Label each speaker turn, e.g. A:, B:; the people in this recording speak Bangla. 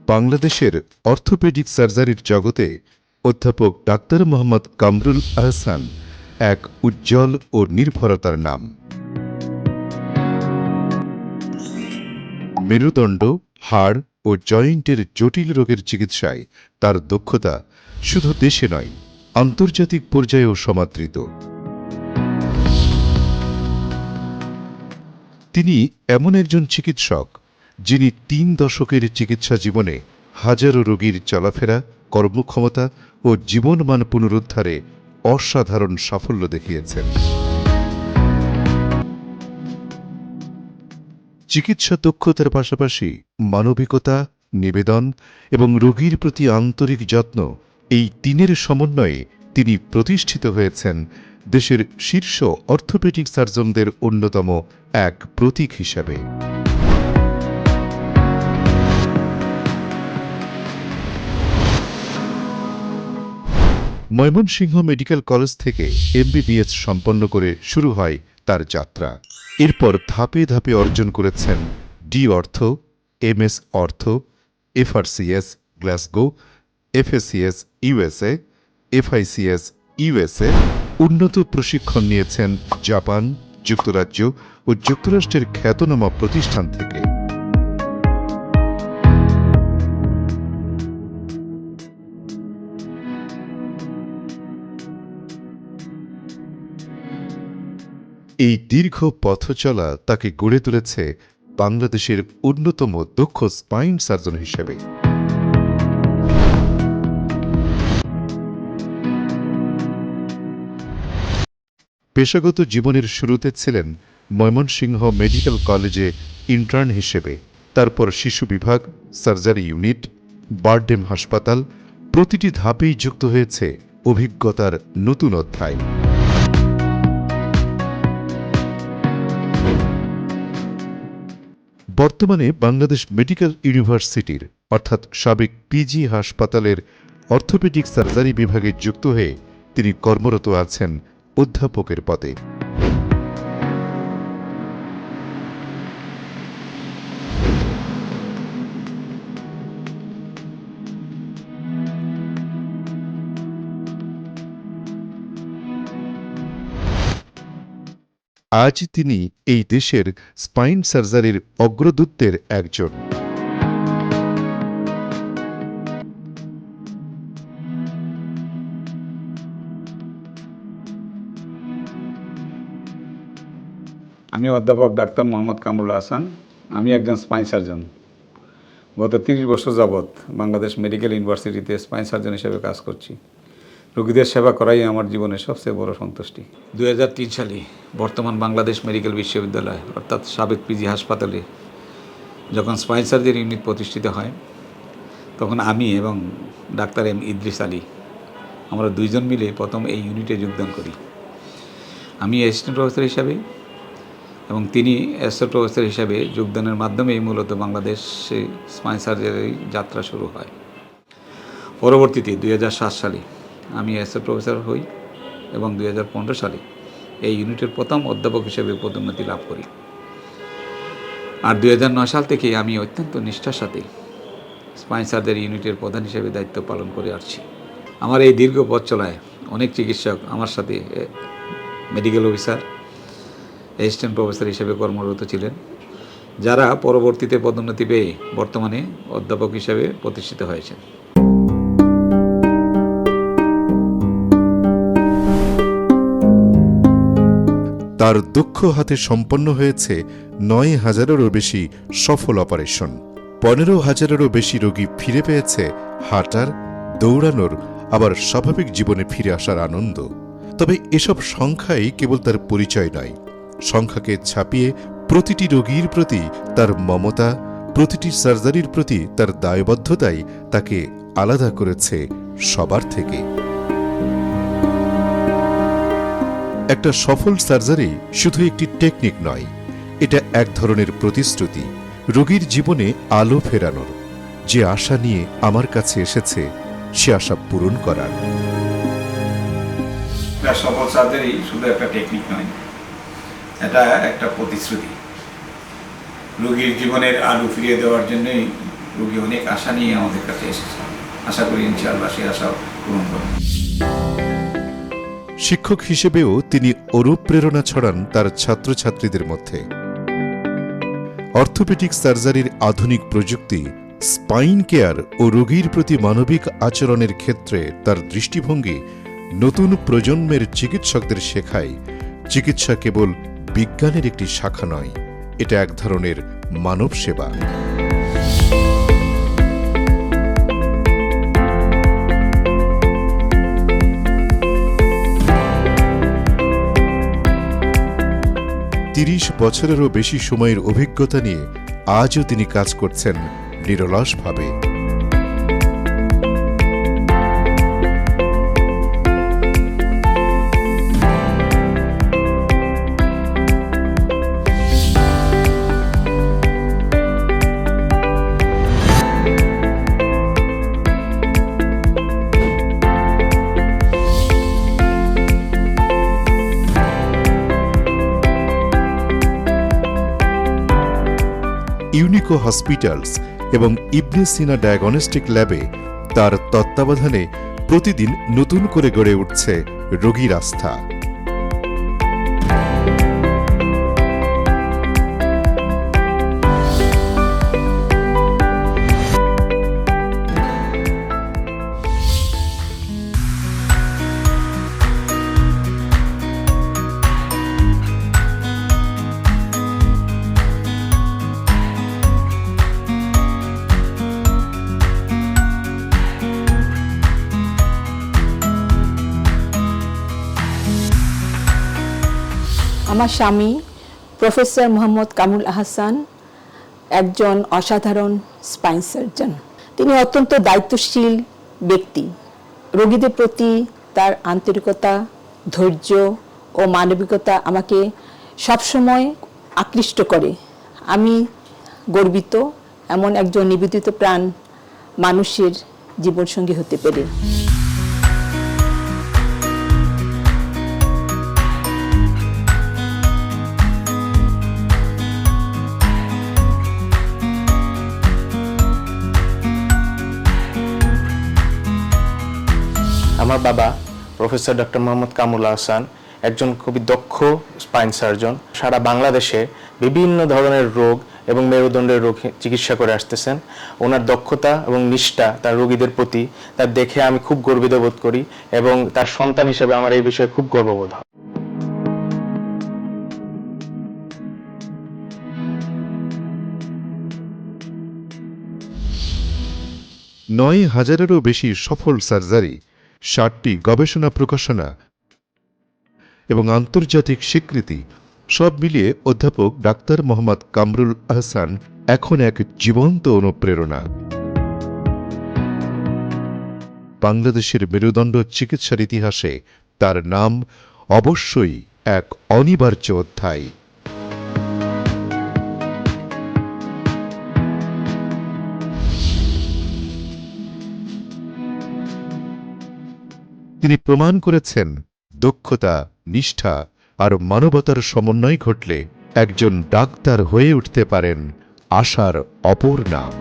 A: বাংলাদেশের অর্থোপেডিক সার্জারির জগতে অধ্যাপক ডাক্তার মোহাম্মদ কামরুল আহসান এক উজ্জ্বল ও নির্ভরতার নাম। মেরুদণ্ড, হাড় ও জয়েন্টের জটিল রোগের চিকিৎসায় তার দক্ষতা শুধু দেশে নয়, আন্তর্জাতিক পর্যায়েও সমাদৃত। তিনি এমন একজন চিকিৎসক যিনি ৩ দশকের চিকিৎসা জীবনে হাজারো রোগীর চলাফেরা, কর্মক্ষমতা ও জীবনমান পুনরুদ্ধারে অসাধারণ সাফল্য দেখিয়েছেন। চিকিৎসা দক্ষতার পাশাপাশি মানবিকতা, নিবেদন এবং রোগীর প্রতি আন্তরিক যত্ন, এই তিনের সমন্বয়ে তিনি প্রতিষ্ঠিত হয়েছেন দেশের শীর্ষ অর্থোপেডিক সার্জনদের অন্যতম এক প্রতীক হিসাবে। ময়মনসিংহ মেডিকেল কলেজ থেকে MBBS সম্পন্ন করে শুরু হয় তার যাত্রা। এরপর ধাপে ধাপে অর্জন করেছেন D অর্থ, MS অর্থ, FRCS Glasgow, FACS USA, FICS USA। উন্নত প্রশিক্ষণ নিয়েছেন জাপান, যুক্তরাজ্য ও যুক্তরাষ্ট্রের খ্যাতনামা প্রতিষ্ঠান থেকে। এই দীর্ঘ পথ চলা তাকে গড়ে তুলেছে বাংলাদেশের অন্যতম দক্ষ স্পাইন সার্জন হিসেবে। পেশাগত জীবনের শুরুতে ছিলেন ময়মনসিংহ মেডিকেল কলেজে ইন্টার্ন হিসেবে, তারপর শিশু বিভাগ, সার্জারি ইউনিট, বারডেম হাসপাতাল। প্রতিটি ধাপেই যুক্ত হয়েছে অভিজ্ঞতার নতুন অধ্যায়। বর্তমানে বাংলাদেশ মেডিকেল ইউনিভার্সিটির অর্থাৎ সাবেক PG হাসপাতালের অর্থোপেডিক সার্জারি বিভাগে যুক্ত হয়ে তিনি কর্মরত আছেন অধ্যাপকের পদে। আজ তিনি এই দেশের স্পাইন সার্জারির অগ্রদূতদের একজন।
B: আমি অধ্যাপক ডাক্তার মোহাম্মদ কামরুল আহসান। আমি একজন স্পাইন সার্জন। গত 30 বছর যাবৎ বাংলাদেশ মেডিকেল ইউনিভার্সিটিতে স্পাইন সার্জন হিসেবে কাজ করছি। রোগীদের সেবা করাই আমার জীবনের সবচেয়ে বড় সন্তুষ্টি। 2003 সালে বর্তমান বাংলাদেশ মেডিকেল বিশ্ববিদ্যালয় অর্থাৎ সাবেক PG হাসপাতালে যখন স্পাইন সার্জারি ইউনিট প্রতিষ্ঠিত হয়, তখন আমি এবং ডাক্তার M ইদ্রিস আলী আমরা দুইজন মিলে প্রথম এই ইউনিটে যোগদান করি। আমি অ্যাসিস্ট্যান্ট প্রফেসর হিসাবে এবং তিনি অ্যাসোসিয়েট প্রফেসর হিসাবে যোগদানের মাধ্যমেই মূলত বাংলাদেশে স্পাইন সার্জারির যাত্রা শুরু হয়। পরবর্তীতে 2007 সালে আমি অ্যাসোসিয়েট প্রফেসর হই এবং 2015 সালে এই ইউনিটের প্রথম অধ্যাপক হিসেবে পদোন্নতি লাভ করি। আর 2009 সাল থেকে আমি অত্যন্ত নিষ্ঠার সাথে স্পাইন সার্জারি ইউনিটের প্রধান হিসেবে দায়িত্ব পালন করে আসছি। আমার এই দীর্ঘ পথ চলায় অনেক চিকিৎসক আমার সাথে মেডিকেল অফিসার, অ্যাসিস্ট্যান্ট প্রফেসর হিসেবে কর্মরত ছিলেন, যারা পরবর্তীতে পদোন্নতি পেয়ে বর্তমানে অধ্যাপক হিসেবে প্রতিষ্ঠিত হয়েছেন।
A: তার দক্ষ হাতে সম্পন্ন হয়েছে 9,000-এরও বেশি সফল অপারেশন। 15,000-এরও বেশি রোগী ফিরে পেয়েছে হাঁটার, দৌড়ানোর, আবার স্বাভাবিক জীবনে ফিরে আসার আনন্দ। তবে এসব সংখ্যাই কেবল তার পরিচয় নয়। সংখ্যাকে ছাপিয়ে প্রতিটি রোগীর প্রতি তার মমতা, প্রতিটি সার্জারির প্রতি তার দায়বদ্ধতাই তাকে আলাদা করেছে সবার থেকে। একটা সফল সার্জারি শুধু একটি টেকনিক নয়, এটা এক ধরনের প্রতিশ্রুতি, রোগীর জীবনে আলো ফেরানোর। যে আশা নিয়ে আমার কাছে এসেছে সে আশা পূরণ করার।
B: সফল সার্জারি শুধু একটা টেকনিক নয়, এটা একটা প্রতিশ্রুতি। রোগীর জীবনের আলো ফিরিয়ে দেওয়ার জন্যই রোগী অনেক আশা নিয়ে আমাদের কাছে এসেছে। আশা করি ইনশাআল্লাহ সে আশা পূরণ করবে।
A: শিক্ষক হিসেবেও তিনি অনুপ্রেরণা ছড়ান তার ছাত্রছাত্রীদের মধ্যে। অর্থোপেডিক সার্জারির আধুনিক প্রযুক্তি, স্পাইন কেয়ার ও রোগীর প্রতি মানবিক আচরণের ক্ষেত্রে তার দৃষ্টিভঙ্গি নতুন প্রজন্মের চিকিৎসকদের শেখায় চিকিৎসা কেবল বিজ্ঞানের একটি শাখা নয়, এটা এক ধরনের মানব সেবা। বছরেরও বেশি সময়ের অভিজ্ঞতা নিয়ে আজও তিনি কাজ করছেন নিরলসভাবে। ইউনিকো হসপিটালস এবং ইবনে সিনা ডায়াগনস্টিক ল্যাবে তার তত্ত্বাবধানে প্রতিদিন নতুন করে গড়ে উঠছে রোগীর আস্থা।
C: আমার স্বামী প্রফেসর মোহাম্মদ কামরুল আহসান একজন অসাধারণ স্পাইন সার্জন। তিনি অত্যন্ত দায়িত্বশীল ব্যক্তি। রোগীদের প্রতি তার আন্তরিকতা, ধৈর্য ও মানবিকতা আমাকে সবসময় আকৃষ্ট করে। আমি গর্বিত এমন একজন নিবেদিত প্রাণ মানুষের জীবনসঙ্গী হতে পেরে।
D: আমার বাবা প্রফেসর ডক্টর মোহাম্মদ কামরুল আহসান একজন খুবই দক্ষ স্পাইন সার্জন। সারা বাংলাদেশে বিভিন্ন ধরনের রোগ এবং মেরুদণ্ডের রোগ চিকিৎসা করে আসতেছেন। ওনার দক্ষতা এবং নিষ্ঠা তার রোগীদের প্রতি তার দেখে আমি খুব গর্বিত বোধ করি এবং তার সন্তান হিসেবে আমার এই বিষয়ে খুব গর্ববোধ হয়।
A: ৯,০০০-এরও বেশি সফল সার্জারি, ৬০টি গবেষণা প্রকাশনা এবং আন্তর্জাতিক স্বীকৃতি সব মিলিয়ে অধ্যাপক ডাক্তার মোহাম্মদ কামরুল আহসান এখন এক জীবন্ত অনুপ্রেরণা। বাংলাদেশের মেরুদণ্ড চিকিৎসার ইতিহাসে তার নাম অবশ্যই এক অনিবার্য অধ্যায়। তিনি প্রমাণ করেছেন দক্ষতা, নিষ্ঠা আর মানবতার সমন্বয় ঘটলে একজন ডাক্তার হয়ে উঠতে পারেন আশার অপর নাম।